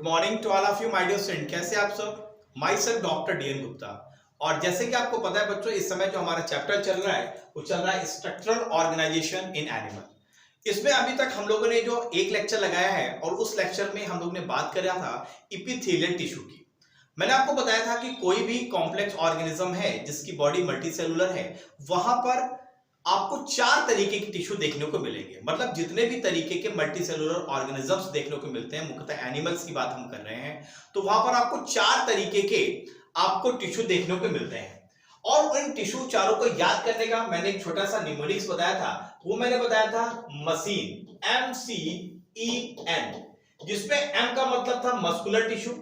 Morning to all of you my dear student, कैसे आप सब। Myself doctor DN Gupta. और जैसे कि आपको पता है बच्चों, इस समय जो हमारा चैप्टर चल रहा है वो चल रहा है स्ट्रक्चरल ऑर्गेनाइजेशन इन एनिमल। इसमें अभी तक हम लोगों ने जो एक लेक्चर लगाया है और उस लेक्चर में हम लोग ने बात करा था इपिथेलियल टिश्यू की। मैंने आपको बताया था कि कोई भी कॉम्प्लेक्स ऑर्गेनिज्म है जिसकी बॉडी मल्टीसेलुलर है, वहां पर आपको 4 तरीके की टिश्यू देखने को मिलेंगे। मतलब जितने भी तरीके के मल्टीसेलुलर ऑर्गेनिजम्स देखने को मिलते हैं, मुख्यतः एनिमल्स की बात हम कर रहे हैं, तो वहां पर आपको 4 तरीके के आपको टिश्यू देखने को मिलते हैं। और इन टिश्यू चारों को याद करने का मैंने एक छोटा सा निमोनिक्स बताया था। वो मैंने बताया था मसीन, MCEN, जिसमें M का मतलब था मस्कुलर टिश्यू,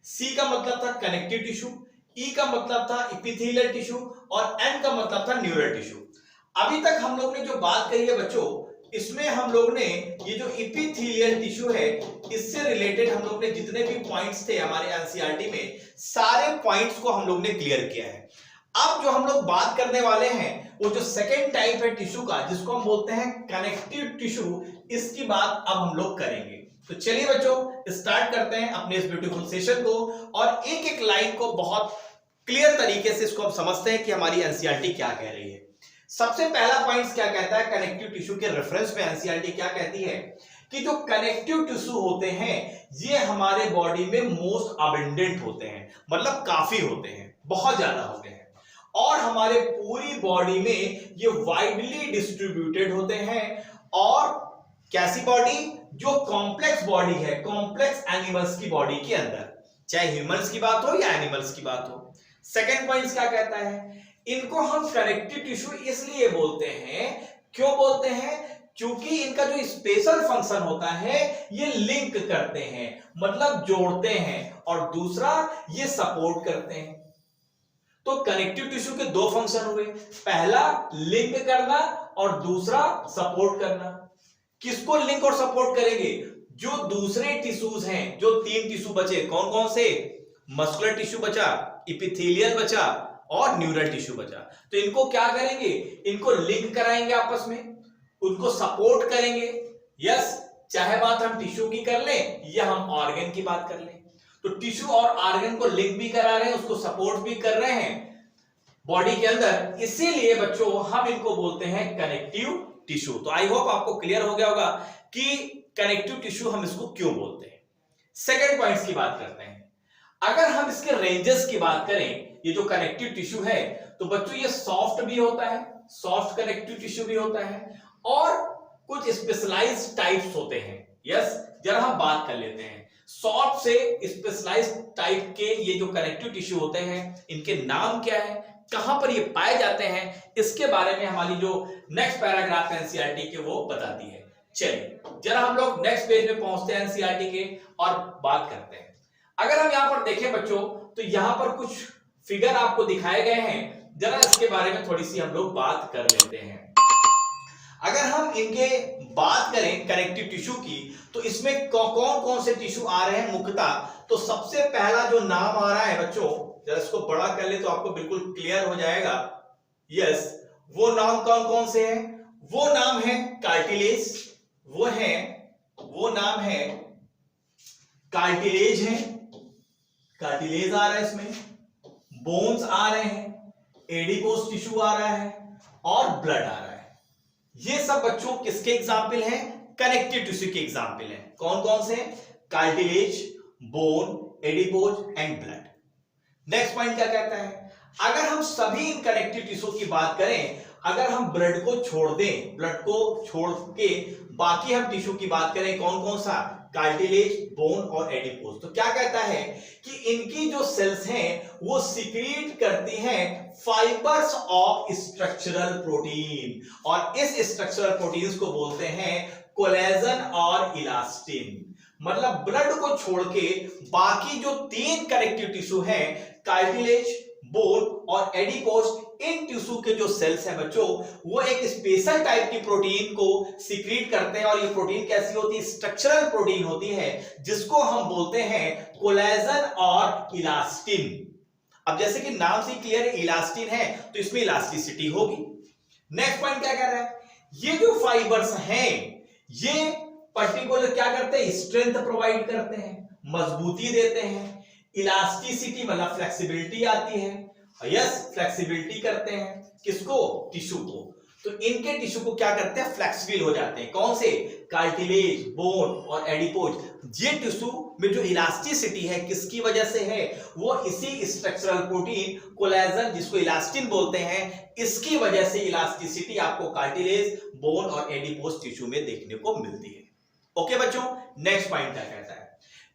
C का मतलब था कनेक्टिव टिश्यू, E का मतलब था इपिथेलियल टिश्यू और N का मतलब था न्यूरल टिश्यू। अभी तक हम लोग ने जो बात करी है बच्चों, इसमें हम लोग ने ये जो इपिथेलियल टिश्यू है, इससे रिलेटेड हम लोग ने जितने भी पॉइंट्स थे हमारे एनसीईआरटी में, सारे पॉइंट्स को हम लोग ने क्लियर किया है। अब जो हम लोग बात करने वाले हैं वो जो सेकेंड टाइप है टिश्यू का, जिसको हम बोलते हैं कनेक्टिव टिश्यू, इसकी बात अब हम लोग करेंगे। तो चलिए बच्चों स्टार्ट करते हैं अपने इस ब्यूटीफुल सेशन को और एक एक लाइन को बहुत क्लियर तरीके से इसको हम समझते हैं कि हमारी एनसीईआरटी क्या कह रही है। सबसे पहला पॉइंट क्या कहता है, कनेक्टिव टिश्यू के रेफरेंस में एनसीईआरटी क्या कहती है कि जो कनेक्टिव टिश्यू होते हैं ये हमारे बॉडी में मोस्ट अबंडेंट होते हैं, मतलब काफी होते हैं, बहुत ज्यादा होते हैं। और हमारे पूरी बॉडी में ये वाइडली डिस्ट्रीब्यूटेड होते हैं। और कैसी बॉडी, जो कॉम्प्लेक्स बॉडी है, कॉम्प्लेक्स एनिमल्स की बॉडी के अंदर, चाहे ह्यूमंस की बात हो या एनिमल्स की बात हो। सेकेंड पॉइंट क्या कहता है, इनको हम कनेक्टिव टिश्यू इसलिए बोलते हैं, क्यों बोलते हैं, क्योंकि इनका जो स्पेशल फंक्शन होता है ये लिंक करते हैं, मतलब जोड़ते हैं, और दूसरा ये सपोर्ट करते हैं। तो कनेक्टिव टिश्यू के 2 फंक्शन हुए, पहला लिंक करना और दूसरा सपोर्ट करना। किसको लिंक और सपोर्ट करेंगे, जो दूसरे टिश्यूज हैं, जो 3 टिश्यू बचे, कौन कौन से, मस्कुलर टिश्यू बचा, इपिथेलियल बचा और न्यूरल टिश्यू बचा। तो इनको क्या करेंगे, इनको लिंक कराएंगे आपस में, उनको सपोर्ट करेंगे। यस, चाहे बात हम टिश्यू की कर लें या हम ऑर्गन की बात कर लें, तो टिश्यू और ऑर्गन को लिंक भी करा रहे हैं, उसको सपोर्ट भी कर रहे हैं बॉडी के अंदर। इसीलिए बच्चों हम इनको बोलते हैं कनेक्टिव टिश्यू। तो आई होप आपको क्लियर हो गया होगा कि कनेक्टिव टिश्यू हम इसको क्यों बोलते हैं। सेकेंड पॉइंट की बात करते हैं। अगर हम इसके रेंजेस की बात करें, ये जो कनेक्टिव टिश्यू है, तो बच्चों ये सॉफ्ट भी होता है, सॉफ्ट कनेक्टिव टिश्यू भी होता है, और कुछ स्पेशलाइज्ड टाइप्स होते हैं। यस, जरा हम बात कर लेते हैं सॉफ्ट से स्पेशलाइज्ड टाइप के ये जो कनेक्टिव टिश्यू होते हैं, इनके नाम क्या है, कहां पर ये पाए जाते हैं, इसके बारे में हमारी जो नेक्स्ट पैराग्राफ एनसीईआरटी के वो बताती है। चलिए जरा हम लोग नेक्स्ट पेज में पहुंचते हैं एनसीईआरटी के और बात करते हैं। अगर हम यहां पर देखें बच्चों, तो यहां पर कुछ फिगर आपको दिखाए गए हैं, जरा इसके बारे में थोड़ी सी हम लोग बात कर लेते हैं। अगर हम इनके बात करें कनेक्टिव टिश्यू की, तो इसमें कौन कौन से टिश्यू आ रहे हैं मुख्यतः। तो सबसे पहला जो नाम आ रहा है बच्चों, जरा इसको बड़ा कर ले तो आपको बिल्कुल क्लियर हो जाएगा। यस, वो नाम कौन कौन से हैं, वो नाम है कार्टिलेज, वो नाम है कार्टिलेज है, कार्टिलेज आ रहा है इसमें, बोन्स आ रहे हैं, एडिपोस टिश्यू आ रहा है और ब्लड आ रहा है। ये सब बच्चों किसके एग्जाम्पल हैं, कनेक्टिव टिश्यू के एग्जाम्पल हैं। कौन कौन से, cartilage, bone, adipose and blood. Next point क्या कहता है, अगर हम सभी इन कनेक्टिव टिश्यू की बात करें, अगर हम ब्लड को छोड़ दें, ब्लड को छोड़ के बाकी हम टिश्यू की बात करें, कौन कौन सा, कार्टिलेज, बोन और एडिपोज, तो क्या कहता है कि इनकी जो सेल्स हैं वो सिक्रीट करती हैं फाइबर्स ऑफ स्ट्रक्चरल प्रोटीन, और इस स्ट्रक्चरल प्रोटीन्स को बोलते हैं कोलेजन और इलास्टिन। मतलब ब्लड को छोड़ के बाकी जो 3 कनेक्टिव टिश्यू हैं, कार्टिलेज, बोन और एडिपोज इन टिश्यू के जो सेल्स हैं बच्चों, वो एक स्पेशल टाइप की प्रोटीन को सीक्रेट करते हैं। और ये प्रोटीन कैसी होती है? स्ट्रक्चरल प्रोटीन होती है, जिसको हम बोलते हैं कोलेजन और इलास्टिन। अब जैसे कि नाम से क्लियर है, इलास्टिन है तो इसमें इलास्टिसिटी होगी। नेक्स्ट पॉइंट क्या कह रहा है? ये जो फाइबर्स हैं ये पर्टिकुलर क्या करते हैं? स्ट्रेंथ प्रोवाइड करते हैं, मजबूती देते हैं। इलास्टिसिटी मतलब फ्लेक्सिबिलिटी आती है। यस, फ्लेक्सिबिलिटी करते हैं किसको? टिश्यू को। तो इनके टिश्यू को क्या करते हैं? फ्लेक्सिबल हो जाते हैं। कौन से? कार्टिलेज, बोन और एडिपोज। ये टिश्यू में जो इलास्टिसिटी है किसकी वजह से है? वो इसी स्ट्रक्चरल प्रोटीन कोलेजन, जिसको इलास्टिन बोलते हैं, इसकी वजह से इलास्टिसिटी आपको कार्टिलेज, बोन और एडिपोज टिश्यू में देखने को मिलती है। ओके बच्चों, नेक्स्ट पॉइंट क्या कहता है?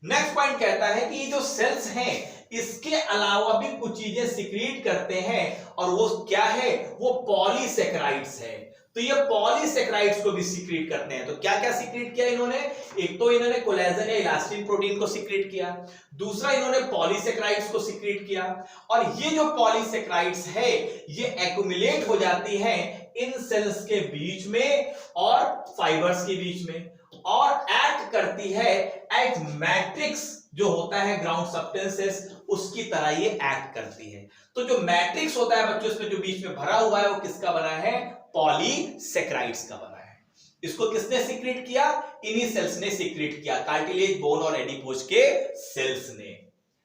नेक्स्ट पॉइंट कहता है कि ये जो सेल्स हैं इसके अलावा भी कुछ चीजें सीक्रेट करते हैं, और वो क्या है? वो पॉलीसेकेराइड्स है। तो ये पॉलीसेकेराइड्स को भी सीक्रेट करते हैं। तो क्या क्या सीक्रेट किया इन्होंने? एक तो इन्होंने कोलेजन या इलास्टिन प्रोटीन को सीक्रेट किया, दूसरा इन्होंने पॉलीसेकेराइड्स को सीक्रेट किया। और ये जो पॉलीसेकेराइड्स है ये एक्युमुलेट हो जाती है इन सेल्स के बीच में और फाइबर्स के बीच में, और एक्ट करती है एज मैट्रिक्स, जो होता है ग्राउंड सब्सटेंसेस, उसकी तरह ये एक्ट करती है। तो जो मैट्रिक्स होता है बच्चों, इसमें जो बीच में भरा हुआ है वो किसका बना है? पॉलीसेकेराइड्स का बना है। इसको किसने सीक्रेट किया? इन्हीं सेल्स ने सीक्रेट किया, कार्टिलेज, बोन और एडिपोज के सेल्स ने।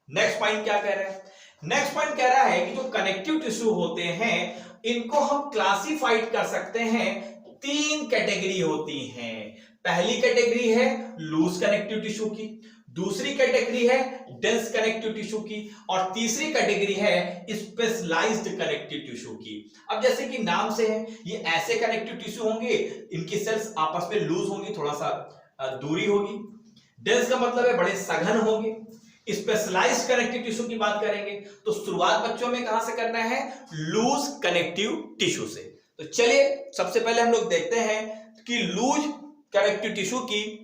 नेक्स्ट पॉइंट क्या कह रहा है? नेक्स्ट पॉइंट कह रहा है कि जो कनेक्टिव टिश्यू होते हैं इनको हम क्लासिफाइड कर सकते हैं। 3 कैटेगरी होती हैं। पहली कैटेगरी है लूज कनेक्टिव टिश्यू की, दूसरी कैटेगरी है डेंस कनेक्टिव टिश्यू की, और तीसरी कैटेगरी है स्पेशलाइज्ड कनेक्टिव टिश्यू की। अब जैसे कि नाम से है, ये ऐसे कनेक्टिव टिश्यू होंगे, इनकी सेल्स आपस में लूज होंगी, थोड़ा सा दूरी होगी। डेंस का मतलब है बड़े सघन होंगे। स्पेशलाइज्ड कनेक्टिव टिश्यू की बात करेंगे तो शुरुआत बच्चों में कहां से करना है? लूज कनेक्टिव टिश्यू से। तो चलिए सबसे पहले हम लोग देखते हैं कि लूज कनेक्टिव टिश्यू की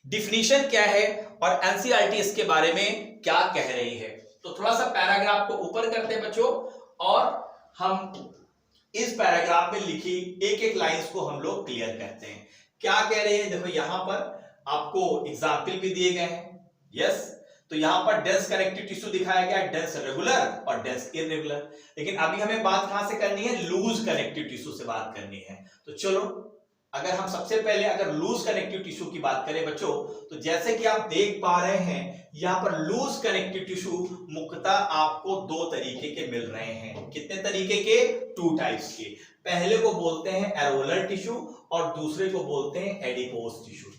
डिफिनीशन क्या है और एनसीईआरटी इसके बारे में क्या कह रही है। तो थोड़ा सा पैराग्राफ को ऊपर करते हैं बच्चों, और हम इस पैराग्राफ में लिखी एक एक लाइंस को हम लोग क्लियर करते हैं। क्या कह रहे हैं? देखो यहां पर आपको एग्जाम्पल भी दिए गए हैं। यस, तो यहां पर डेंस कनेक्टिव टिश्यू दिखाया गया है, डेंस रेगुलर और डेंस इररेगुलर। लेकिन अभी हमें बात कहां से करनी है? लूज कनेक्टिव टिश्यू से बात करनी है। तो चलो, अगर हम सबसे पहले अगर लूज कनेक्टिव टिश्यू की बात करें बच्चों, तो जैसे कि आप देख पा रहे हैं यहां पर लूज कनेक्टिव टिश्यू मुख्यतः आपको 2 तरीके के मिल रहे हैं। कितने तरीके के? 2 टाइप्स के। पहले को बोलते हैं एरोलर टिश्यू और दूसरे को बोलते हैं एडिपोज टिश्यू।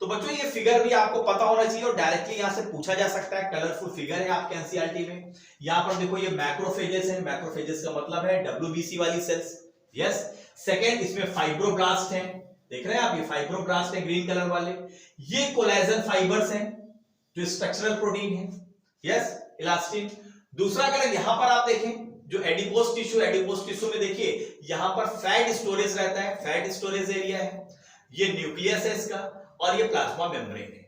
तो बच्चों ये फिगर भी आपको पता होना चाहिए और डायरेक्टली यहां से पूछा जा सकता है। कलरफुल फिगर है आपके एनसीईआरटी में। यहां पर देखो ये मैक्रोफेजेस है। मैक्रोफेजेस का मतलब है WBC वाली सेल्स। यस, सेकेंड इसमें फाइब्रोब्लास्ट हैं, देख रहे हैं आप, ये फाइब्रोब्लास्ट है ग्रीन कलर वाले। ये कोलेजन फाइबर्स हैं जो स्ट्रक्चरल प्रोटीन है। Yes, elastin. दूसरा कलर यहां पर आप देखें जो एडिपोज टिश्यू, एडिपोज टिश्यू में देखिए यहां पर फैट स्टोरेज रहता है, फैट स्टोरेज एरिया है। ये न्यूक्लियस है इसका, और ये प्लाज्मा मेम्ब्रेन है।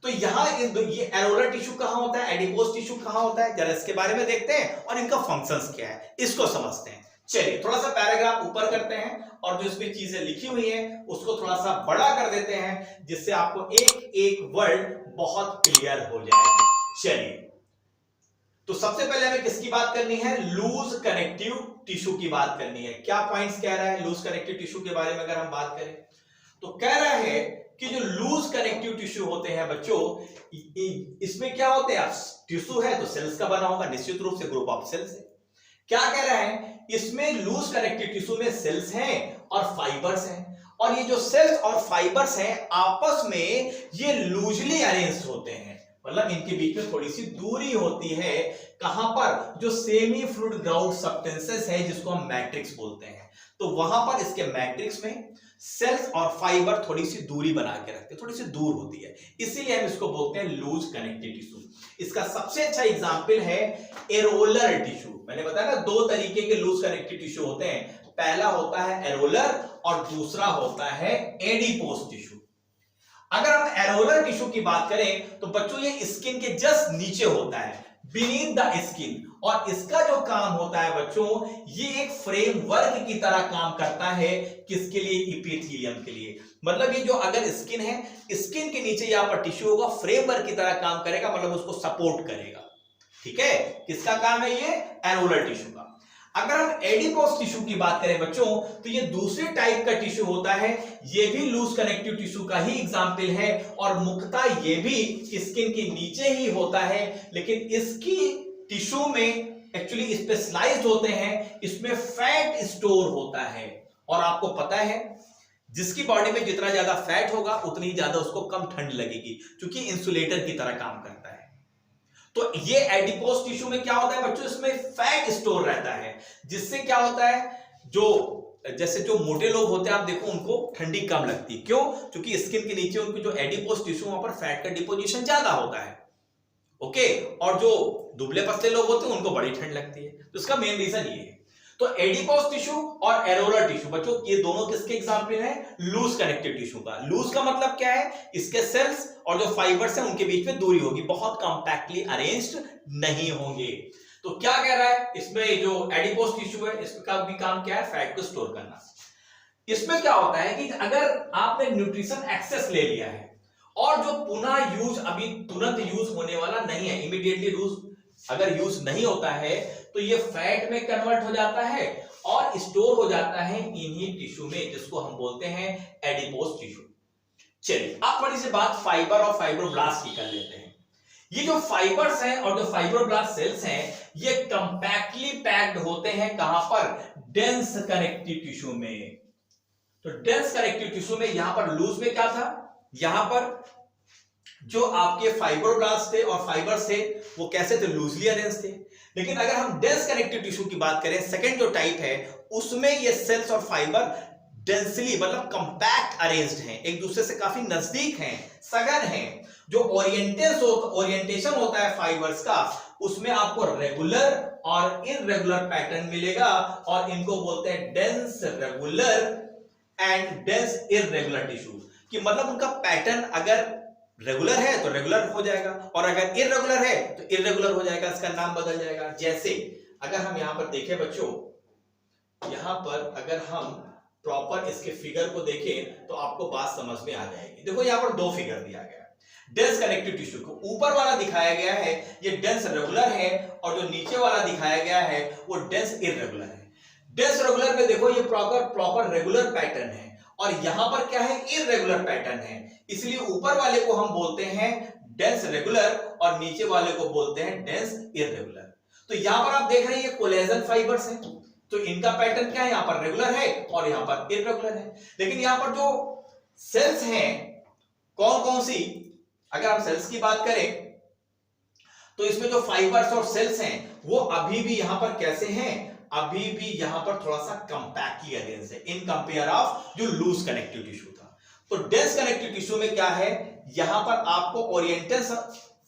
तो यहां ये एरोलर टिश्यू कहां होता है, एडिपोज टिश्यू कहां होता है, जरा इसके बारे में देखते हैं और इनका फंक्शंस क्या है इसको समझते हैं। चलिए थोड़ा सा पैराग्राफ ऊपर करते हैं और जो इसमें चीजें लिखी हुई हैं उसको थोड़ा सा बड़ा कर देते हैं, जिससे आपको एक एक वर्ड बहुत क्लियर हो जाए। चलिए, तो सबसे पहले हमें किसकी बात करनी है? लूज कनेक्टिव टिश्यू की बात करनी है। क्या पॉइंट्स कह रहा है लूज कनेक्टिव टिश्यू के बारे में? अगर हम बात करें तो कह रहा है कि जो लूज कनेक्टिव टिश्यू होते हैं बच्चों, इसमें क्या होते हैं? टिश्यू है तो सेल्स का बना होगा, निश्चित रूप से ग्रुप ऑफ सेल्स है। क्या कह रहा है? इसमें लूज कनेक्टिव टिश्यू में सेल्स हैं और फाइबर्स हैं, और ये जो सेल्स और फाइबर्स हैं आपस में ये लूजली अरेंज्ड होते हैं, मतलब इनके बीच में थोड़ी सी दूरी होती है। कहां पर? जो सेमी फ्लूइड ग्राउंड सब्सटेंसेस है जिसको हम मैट्रिक्स बोलते हैं, तो वहां पर इसके मैट्रिक्स में सेल्स और फाइबर थोड़ी सी दूरी बना के रखते हैं, थोड़ी सी दूर होती है, इसीलिए हम इसको बोलते हैं लूज कनेक्टिव टिश्यू। इसका सबसे अच्छा एग्जांपल है एरोलर टिश्यू। मैंने बताया ना 2 तरीके के लूज कनेक्टिव टिश्यू होते हैं, पहला होता है एरोलर और दूसरा होता है एडिपोज टिश्यू। अगर हम एरोलर टिश्यू की बात करें तो बच्चों ये स्किन के जस्ट नीचे होता है, बीनीथ द स्किन। और इसका जो काम होता है बच्चों, ये एक फ्रेमवर्क की तरह काम करता है। किसके लिए? इपिथेलियम के लिए। मतलब ये जो अगर स्किन है, स्किन के नीचे यहां पर टिश्यू होगा, फ्रेमवर्क की तरह काम करेगा, मतलब उसको सपोर्ट करेगा। ठीक है, किसका काम है ये? एरोलर टिश्यू का। अगर हम एडिपोस टिश्यू की बात करें बच्चों, तो ये दूसरे टाइप का टिश्यू होता है। ये भी लूज कनेक्टिव टिश्यू का ही एग्जांपल है, और मुख्यतः ये भी स्किन के नीचे ही होता है, लेकिन इसकी टिश्यू में एक्चुअली स्पेशलाइज्ड होते हैं, इसमें फैट स्टोर होता है। और आपको पता है जिसकी बॉडी में जितना ज्यादा फैट होगा उतनी ज्यादा उसको कम ठंड लगेगी, क्योंकि इंसुलेटर की तरह काम करता है। तो ये एडिपोस टिश्यू में क्या होता है बच्चों, इसमें फैट स्टोर रहता है, जिससे क्या होता है, जो जैसे जो मोटे लोग होते हैं आप देखो उनको ठंडी कम लगती है। क्यों? क्योंकि स्किन के नीचे उनकी जो एडिपोस टिश्यू वहां पर फैट का डिपोजिशन ज्यादा होता है। ओके, और जो दुबले पतले लोग होते हैं उनको बड़ी ठंड लगती है। तो इसका मेन रीजन ये है। तो एडिपोस टिश्यू और एरोलर टिश्यू बच्चों, ये दोनों किसके एग्जांपल हैं? लूज कनेक्टिव टिश्यू का। लूज का मतलब क्या है? इसके सेल्स और जो फाइबर्स हैं उनके बीच में दूरी होगी, बहुत कॉम्पैक्टली अरेंज्ड नहीं होंगे। तो क्या कह रहा है इसमें, जो एडिपोस टिश्यू है इसका भी काम क्या है? फैट को स्टोर करना। इसमें क्या होता है कि अगर आपने न्यूट्रिशन एक्सेस ले लिया है और जो पुनः यूज अभी तुरंत यूज होने वाला नहीं है, इमीडिएटली यूज अगर यूज नहीं होता है, तो ये फैट में कन्वर्ट हो जाता है और स्टोर हो जाता है इन्हीं टिश्यू में, जिसको हम बोलते हैं एडिपोस टिश्यू। चलिए अब थोड़ी सी बात फाइबर और फाइब्रोब्लास्ट की कर लेते हैं। ये जो फाइबर्स हैं और जो फाइब्रोब्लास्ट सेल्स हैं, ये कंपैक्टली पैक्ड होते हैं कहां पर? डेंस कनेक्टिव टिश्यू में। तो डेंस कनेक्टिव टिश्यू में यहां पर लूज में क्या था, यहां पर जो आपके फाइब्रोब्लास्ट थे और फाइबर्स थे वो कैसे थे? लूजली अरेंज थे। लेकिन अगर हम डेंस कनेक्टिव टिश्यू की बात करें, सेकंड जो टाइप है, उसमें ये सेल्स और फाइबर डेंसली मतलब कंपैक्ट अरेंज्ड हैं, एक दूसरे से काफी नजदीक हैं, सघन हैं। जो ओरिएंटेशन होता है फाइबर्स का, उसमें आपको रेगुलर और इररेगुलर पैटर्न मिलेगा, और इनको बोलते हैं dense regular and dense irregular tissue. कि मतलब उनका पैटर्न अगर रेगुलर है तो रेगुलर हो जाएगा, और अगर इररेगुलर है तो इररेगुलर हो जाएगा, इसका नाम बदल जाएगा। जैसे अगर हम यहां पर देखें बच्चों, यहां पर अगर हम प्रॉपर इसके फिगर को देखें तो आपको बात समझ में आ जाएगी। देखो यहां पर दो फिगर दिया गया है। डेंस कनेक्टिव टिश्यू को ऊपर वाला दिखाया गया है, ये डेंस रेगुलर है, और जो नीचे वाला दिखाया गया है वो डेंस इररेगुलर है। डेंस रेगुलर में देखो ये प्रॉपर रेगुलर पैटर्न है, और यहां पर क्या है? इररेगुलर पैटर्न है। इसलिए ऊपर वाले को हम बोलते हैं डेंस रेगुलर और नीचे वाले को बोलते हैं डेंस इररेगुलर। तो यहां पर आप देख रहे हैं ये कोलेजन फाइबर्स हैं, तो इनका पैटर्न क्या है? यहां पर रेगुलर है और यहां पर इररेगुलर है। लेकिन यहां पर जो सेल्स हैं कौन कौन सी, अगर हम सेल्स की बात करें तो इसमें जो फाइबर्स और सेल्स हैं वो अभी भी यहां पर कैसे हैं? अभी भी यहां पर थोड़ा सा कंपैक्टली अरेंज है इन कंपेयर ऑफ जो लूज कनेक्टिव टिश्यू था। तो डेंस कनेक्टिव टिश्यू में क्या है? यहां पर आपको ओरिएंटेशन,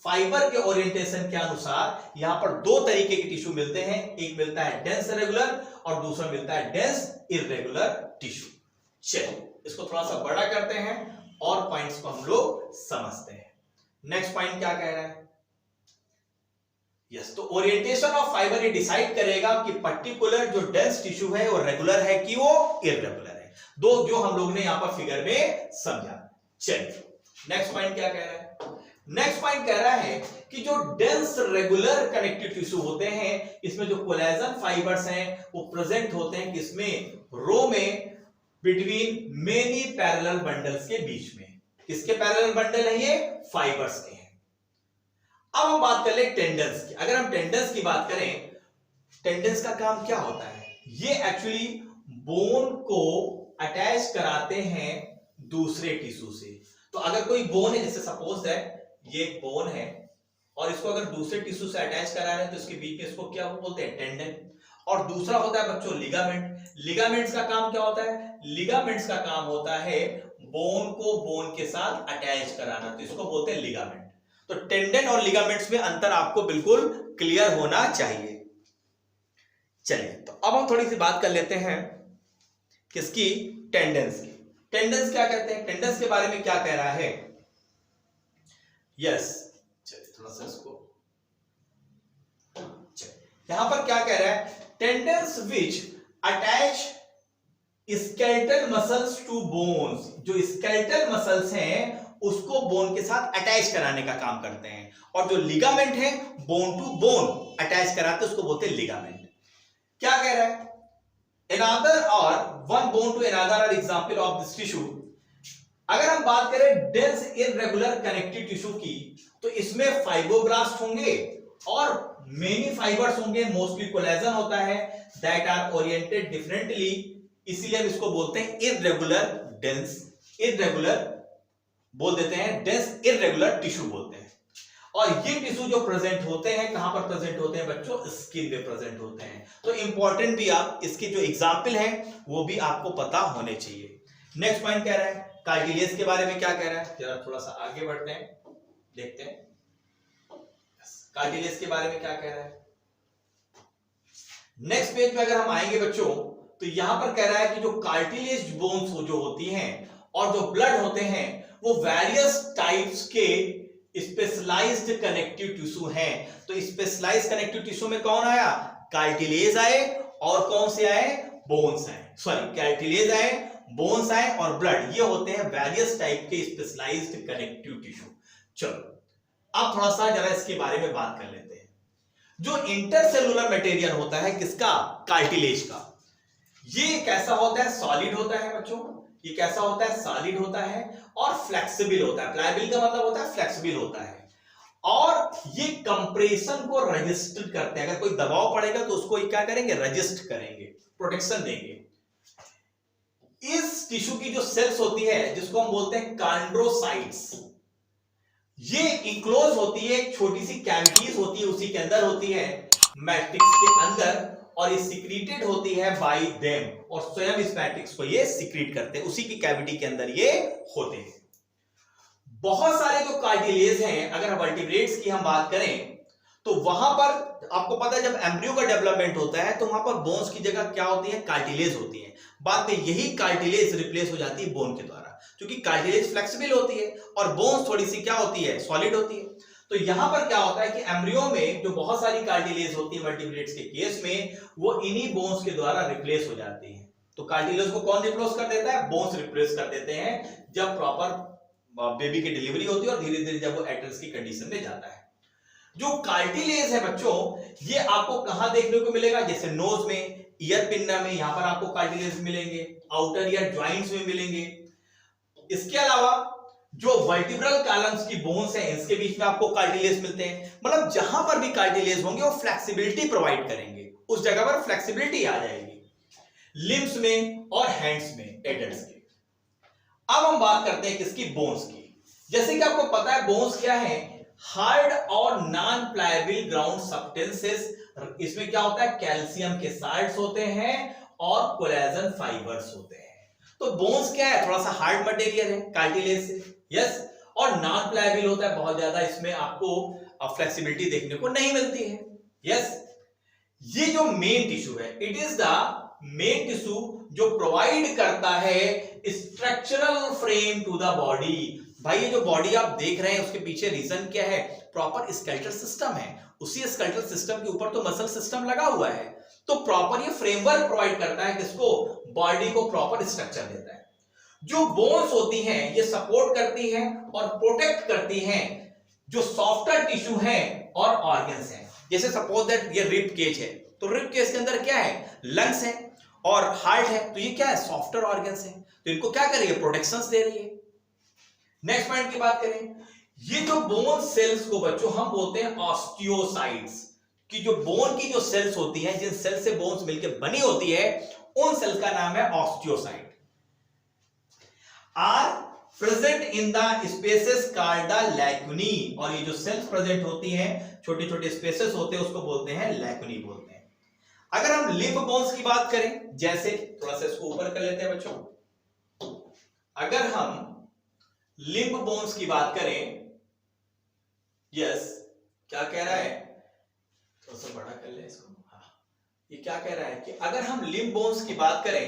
फाइबर के ओरिएंटेशन के अनुसार यहां पर दो तरीके के टिश्यू मिलते हैं, एक मिलता है डेंस रेगुलर और दूसरा मिलता है डेंस इररेगुलर टिश्यू। चलिए इसको थोड़ा सा बड़ा करते हैं और पॉइंट्स को हम लोग समझते हैं। नेक्स्ट पॉइंट क्या कह रहा है? यस, तो ओरिएंटेशन ऑफ फाइबर ये डिसाइड करेगा कि पर्टिकुलर जो डेंस टिश्यू है वो रेगुलर है कि वो इररेगुलर है। दो जो हम लोग ने यहां पर फिगर में समझा। चलिए नेक्स्ट पॉइंट क्या कह रहा है? नेक्स्ट पॉइंट कह रहा है कि जो डेंस रेगुलर कनेक्टिव टिश्यू होते हैं, इसमें जो कोलेजन फाइबर्स हैं वो प्रेजेंट होते हैं किसमें? रो में, बिटवीन मेनी पैरेलल बंडल्स के बीच में। किसके पैरेलल बंडल है ये? फाइबर्स के हैं। अब हम बात कर ले टेंडन्स की। अगर हम टेंडन्स की बात करें, टेंडन्स का काम क्या होता है? ये एक्चुअली बोन को अटैच कराते हैं दूसरे टिश्यू से। तो अगर कोई बोन है, जैसे सपोज है ये एक बोन है और इसको अगर दूसरे टिश्यू से अटैच करा रहे हैं तो इसके बीच में इसको क्या बोलते हैं? टेंडन। और दूसरा होता है बच्चों लिगामेंट। लिगामेंट्स का काम क्या होता है? लिगामेंट्स का काम होता है बोन को बोन के साथ अटैच कराना, तो इसको बोलते हैं लिगामेंट। तो टेंडन और लिगामेंट्स में अंतर आपको बिल्कुल क्लियर होना चाहिए। चलिए तो अब हम थोड़ी सी बात कर लेते हैं किसकी? टेंडन्स की। टेंडन्स क्या कहते हैं? टेंडन्स के बारे में क्या कह रहा है? यस, चलिए थोड़ा सा इसको यहां पर क्या कह रहा है, tendons which attach skeletal muscles to bones, जो स्केलेटल मसल्स हैं उसको बोन के साथ अटैच कराने का काम करते हैं, और जो लिगामेंट है बोन टू बोन अटैच कराते हैं उसको बोलते हैं लिगामेंट। क्या कह रहा है, another or one bone to another are example of this tissue। अगर हम बात करें डेंस इररेगुलर कनेक्टिव टिश्यू की, तो इसमें फाइब्रोब्लास्ट होंगे और मेनी फाइबर्स होंगे, मोस्टली कोलेजन होता है, दैट आर ओरिएंटेड डिफरेंटली, इसीलिए हम इसको बोलते हैं इररेगुलर डेंस, इररेगुलर बोल देते हैं, डेंस इररेगुलर टिश्यू बोलते हैं। और ये टिश्यू जो प्रेजेंट होते हैं कहां पर प्रेजेंट होते हैं बच्चों, स्किन में प्रेजेंट होते हैं। तो इंपॉर्टेंट भी आप इसके जो एग्जाम्पल हैं वो भी आपको पता होने चाहिए। नेक्स्ट पॉइंट कह रहा है कार्टिलेज के बारे में, क्या कह रहा है, जरा थोड़ा सा आगे बढ़ते हैं, देखते हैं कार्टिलेज के बारे में क्या कह रहा है। नेक्स्ट पेज में अगर हम आएंगे बच्चों, तो यहां पर कह रहा है कि जो कार्टिलेज बोन्स जो होती हैं और जो ब्लड होते हैं वो वेरियस टाइप्स के स्पेशलाइज्ड कनेक्टिव टिश्यू हैं। तो स्पेशलाइज्ड कनेक्टिव टिश्यू में कौन आया, कार्टिलेज आए, और कौन से आए, बोन्स आए, सॉरी कार्टिलेज आए, बोन्स आए और ब्लड, ये होते हैं वेरियस टाइप के स्पेशलाइज्ड कनेक्टिव टिश्यू। चलो अब थोड़ा सा जरा इसके बारे में बात कर लेते हैं। जो इंटरसेलुलर मटेरियल होता है किसका, कार्टिलेज का, ये कैसा होता है, सॉलिड होता है बच्चों, ये कैसा होता है, सॉलिड होता है और फ्लेक्सिबल होता है। प्लायबल का मतलब होता है फ्लेक्सिबल होता है, और ये कंप्रेशन को रजिस्टर करते हैं। अगर कोई दबाव पड़ेगा तो उसको क्या करेंगे, रजिस्ट करेंगे, प्रोटेक्शन देंगे। इस टिश्यू की जो सेल्स होती है जिसको हम बोलते हैं कॉन्ड्रोसाइट्स, ये इंक्लोज होती है, एक छोटी सी कैविटीज होती है, उसी के अंदर होती है मैट्रिक्स के अंदर, और ये सिक्रीटेड होती है बाय देम, और स्वयं इस मैट्रिक्स को ये सिक्रीट करते हैं, उसी की कैविटी के अंदर ये होते हैं। बहुत सारे जो कार्टिलेज हैं, अगर वर्टिब्रेट्स की हम बात करें तो वहां पर आपको पता है जब एम्ब्रियो का डेवलपमेंट होता है तो वहां पर बोन्स की जगह क्या होती है, कार्टिलेज होती है। बाद में यही कार्टिलेज रिप्लेस हो जाती है बोन के द्वारा, क्योंकि कार्टिलेज फ्लेक्सिबल होती है और बोन्स थोड़ी सी क्या होती है, सॉलिड होती है। तो यहां पर क्या होता है कि एम्ब्रियो में जो बहुत सारी कार्टिलेज होती है वर्टिब्रेट्स के केस में, वो इन्हीं बोन्स के द्वारा रिप्लेस हो जाती है। तो कार्टिलेज को कौन रिप्लेस कर देता है, बोन्स रिप्लेस कर देते हैं जब प्रॉपर बेबी की डिलीवरी होती है और धीरे धीरे जब वो एटल्स की कंडीशन में जाता है। जो कार्टिलेज है बच्चों, ये आपको कहां देखने को मिलेगा, जैसे नोज में, ईयर पिन्ना में, यहां पर आपको कार्टिलेज मिलेंगे, आउटर ईयर जॉइंट्स में मिलेंगे। इसके अलावा जो वर्टिब्रल कॉलम्स की बोन्स हैं इसके बीच में आपको कार्टिलेज मिलते हैं। मतलब जहां पर भी कार्टिलेज होंगे वो फ्लेक्सिबिलिटी प्रोवाइड करेंगे, उस जगह पर फ्लेक्सिबिलिटी आ जाएगी। लिम्स में और हैंड्स में, एडल्ट्स के। अब हम बात करते हैं किसकी, बोन्स की। जैसे कि आपको पता है बोन्स क्या है, हार्ड और नॉन प्लायबल ग्राउंड सब्सटेंसेस। इसमें क्या होता है, कैल्शियम के साल्ट्स होते हैं और कोलेजन फाइबर्स होते हैं। तो बोन्स क्या है, थोड़ा सा हार्ड मटेरियल है कार्टिलेज से, यस, और नॉन प्लायबल होता है, बहुत ज्यादा इसमें आपको फ्लेक्सिबिलिटी देखने को नहीं मिलती है, यस। ये जो मेन टिश्यू है, it is the main tissue जो प्रोवाइड करता है structural frame to the body. भाई ये जो बॉडी आप देख रहे हैं उसके पीछे रीजन क्या है, प्रॉपर स्केलेटल सिस्टम है, उसी स्केलेटल सिस्टम के ऊपर तो मसल सिस्टम लगा हुआ है। तो प्रॉपर ये फ्रेमवर्क प्रोवाइड करता है किसको, बॉडी को प्रॉपर स्ट्रक्चर देता है। जो बोन्स होती हैं ये सपोर्ट करती हैं और प्रोटेक्ट करती हैं जो सॉफ्टर टिश्यू हैं और ऑर्गन्स हैं। जैसे सपोज दैट ये रिब केज है, तो रिब केज के अंदर क्या है, लंग्स है और हार्ट है, तो ये क्या है, सॉफ्टर ऑर्गन्स है, तो इनको क्या कर रही है, प्रोटेक्शंस दे रही है। नेक्स्ट पॉइंट की बात करें, ये जो बोन सेल्स को बच्चों हम बोलते हैं ऑस्टियोसाइट्स, कि जो बोन की जो सेल्स होती हैं, जिन सेल से बोन्स मिलकर बनी होती है, उन सेल्स का नाम है osteocyte. Are present in the spaces called the lacunae, और ये जो सेल्स प्रेजेंट होती हैं, छोटे छोटे स्पेसेस होते हैं, उसको बोलते हैं लैकुनी बोलते हैं। अगर हम लिम्फ बोन्स की बात करें, जैसे थोड़ा सा इसको ऊपर कर लेते हैं बच्चों, अगर हम लिम्फ बोन्स की बात करें, यस, क्या कह रहा है, थोड़ा सा बड़ा कर ले इसको, हाँ, ये क्या कह रहा है कि अगर हम लिम्फ बोन्स की बात करें,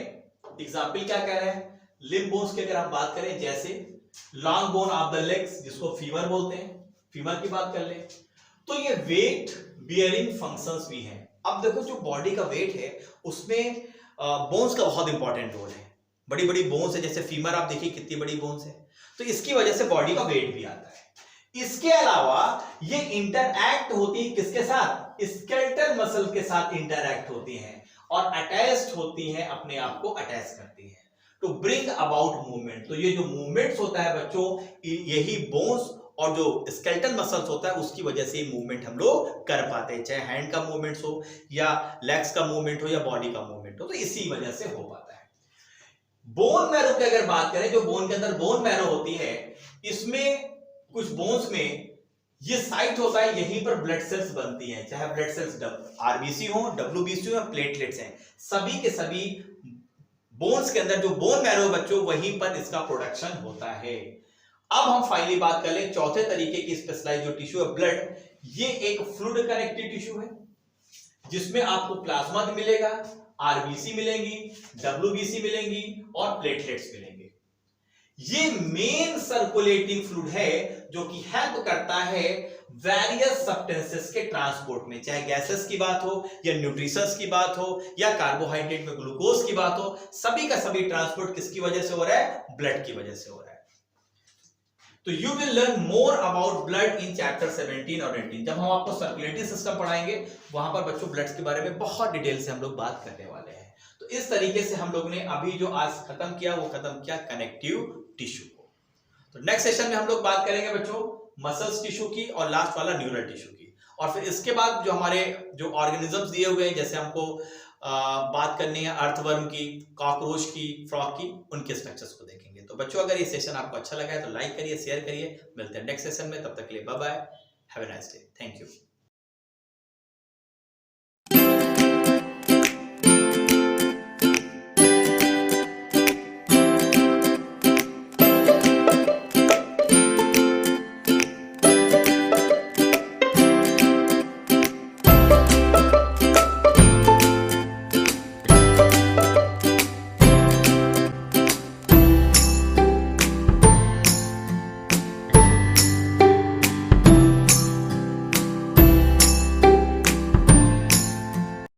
एग्जाम्पल क्या कह रहा है, लिम्फ बोन्स की अगर आप बात करें, जैसे long bone of the legs जिसको फीमर बोलते हैं, फीमर की बात कर ले, तो ये वेट बियरिंग फंक्शंस भी हैं। अब देखो जो बॉडी का वेट है उसमें बोन्स का बहुत इंपॉर्टेंट रोल है। बड़ी बड़ी बोन्स है, जैसे फीमर आप देखिए कितनी बड़ी बोन्स है, तो इसकी वजह से बॉडी का वेट भी आता है। इसके अलावा ये इंटरएक्ट होती है किसके साथ? स्केलेटल मसल के साथ इंटरएक्ट होती हैं और अटैच्ड होती हैं, अपने आप को अटैच करती हैं टू ब्रिंग अबाउट मूवमेंट। तो ये जो मूवमेंट्स होता है बच्चों, यही बोन्स और जो स्केलेटल मसल्स होता है उसकी वजह से मूवमेंट हम लोग कर पाते हैं, चाहे हैंड का मूवमेंट्स हो या लेग्स का मूवमेंट हो या बॉडी का मूवमेंट हो, तो इसी वजह से हो पाता है। बोन मैरो की अगर बात करें, जो बोन के अंदर बोन मैरो होती है, इसमें कुछ बोन्स में ये साइट होता है, यहीं पर ब्लड सेल्स बनती हैं, चाहे ब्लड सेल्स आरबीसी हो, डब्ल्यूबीसी हो या प्लेटलेट्स हैं, सभी के सभी बोन्स के अंदर जो बोन मैरो बच्चों वहीं पर इसका प्रोडक्शन होता है। अब हम फाइनली बात कर लें चौथे तरीके की स्पेशलाइज्ड जो टिश्यू है ब्लड। ये एक फ्लूइड कनेक्टिव टिश्यू है जिसमें आपको प्लाज्मा मिलेगा, आरबीसी मिलेंगी, डब्ल्यूबीसी मिलेंगी और प्लेटलेट्स मिलेंगे। ये मेन सर्कुलेटिंग फ्लूइड है जो कि हेल्प करता है वेरियस सब्सटेंसेस के ट्रांसपोर्ट में, चाहे गैसेस की बात हो या न्यूट्रिशंस की बात हो या कार्बोहाइड्रेट में ग्लूकोज की बात हो, सभी का सभी ट्रांसपोर्ट किसकी वजह से हो रहा है? ब्लड की वजह से हो रहा है। तो you will learn more about blood in chapter 17 और 18। जब हम आपको सर्कुलेटरी सिस्टम पढ़ाएंगे वहां पर बच्चों ब्लड के बारे में बहुत डिटेल से हम लोग बात करने वाले हैं। तो इस तरीके से हम लोग ने अभी जो आज खत्म किया वो खत्म किया कनेक्टिव टिश्यू को। तो नेक्स्ट सेशन में हम लोग बात करेंगे बच्चों मसल्स टिश्यू की और लास्ट वाला न्यूरल टिश्यू की, और फिर इसके बाद जो हमारे जो ऑर्गेनिजम्स दिए हुए हैं, जैसे हमको बात करनी है अर्थवर्म की, कॉकरोच की, फ्रॉग की, उनके स्ट्रक्चर्स को देखेंगे। तो बच्चों अगर ये सेशन आपको अच्छा लगा है तो लाइक करिए, शेयर करिए। मिलते हैं नेक्स्ट सेशन में, तब तक के लिए bye bye, have a nice day, thank you.